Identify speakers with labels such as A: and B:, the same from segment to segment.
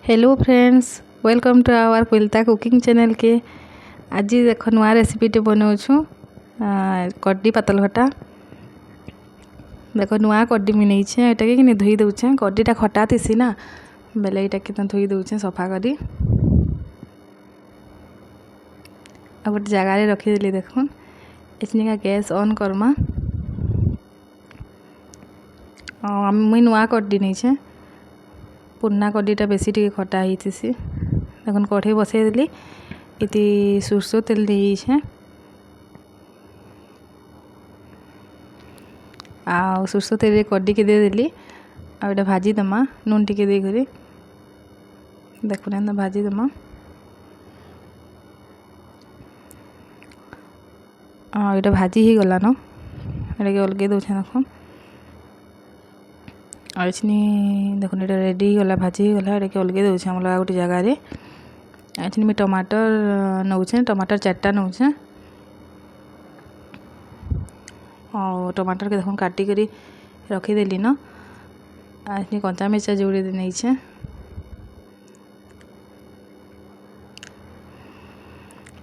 A: Hello friends, welcome to our कोलता cooking channel के। आज देख नुआ रेसिपीटे बनाऊँ कड्डी पातल घटा। देख नुआ कड्डी मुझे नहीं एटा कि धोई दौचे। कड्डीटा खटा थीसी ना बेले यहाँ कि धोई दौचे सफा करी आ गोटे जगार रखीदे। देखुन एचनिका गैस ऑन करमा। मुई नुआ कड्डी नहीं पुराना कड्डीटा बेसी टी खटा होती। देखो कढ़ई बसई देली इति सोरसो तेल दे आ सोरसो तेल कड्डी के देदेली आटा भाजी दमा नून टिके देकर देखुन एंता भाजी दमा। यहाँ भाजी ही गला न ये अलगे दौचे देखो आनी देखो ये रेडी गला भाजी ही गला ये अलगे दौचे हम लोग गोटे जगार। ये मैं टमाटर नौचे टमाटर 4टा नौचे और टमाटर के देखो काटिक रखीदेली न। ये कंचा मिर्चा जोड़े नहीं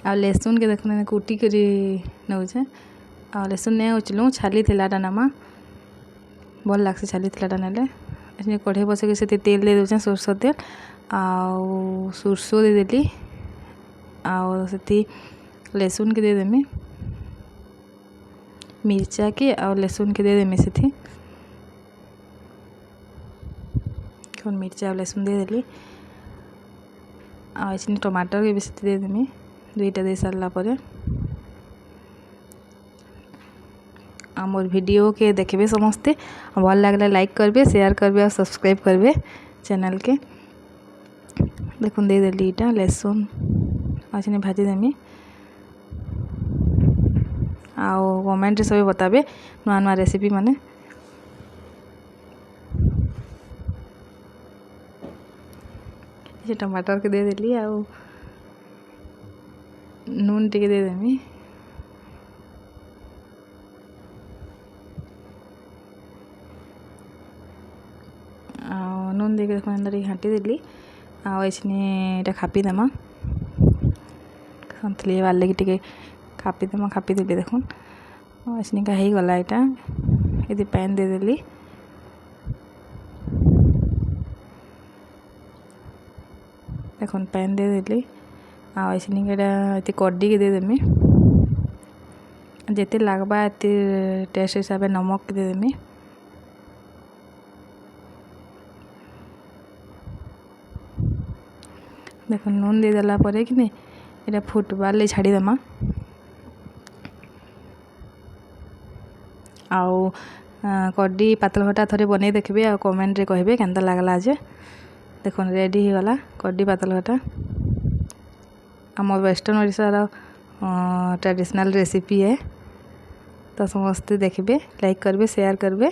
A: आ लहसुन के देखो कुटिक नौचे आ लहसुन नहीं उचलूँ छाली थिलाटा नमा भल लग्सी छाली थिलाटा नेले। कढ़ई बसके से तेल दे दौचे सोरसो तेल आउ सोरसो देदेली आउ से लहसुन के देदेमी मिर्चा के आउ लहसुन के देदेमी से मिर्चा और लहसुन देदेली आ टमाटर के भी देदेमी दुईटा दे सारा पर मोर वीडियो के देखबे समस्ते भल लगला लाइक करबे शेयर करबे और सब्सक्राइब करबे चैनल के। देखुन दे देली इटा लहसुन अच्छे भाजी देमी आओ कमेंट सब बताबे नुआ नुआ रेसिपी माने। टमाटर के दे देली आउ नून टिके दे देमी नून देके देखो एंता घाटी देली आने खापी देमा सन्तुली बाल लगे टे खापी देमा खापी देली देखुन का ही गला यहाँ ये पैन दे देली देखुन पैन दे देली आने कड्डी के दे देमी जिते लगवा ये टेस्ट हिसाब से नमक दे देमी देख नून दे देला परे कि ये फुटबार छाड़ी देमा आउ कड्डी पातल घटा थोड़े बने देखबे आ कमेंट रे कहबे केनता लागला जे। देखो रेडी हो गला कड्डी पातल घटा आम वेस्टर्न ओडिशार ट्रेडिशनल रेसिपी है तो समस्ते देखबे लाइक करबे शेयर करबे।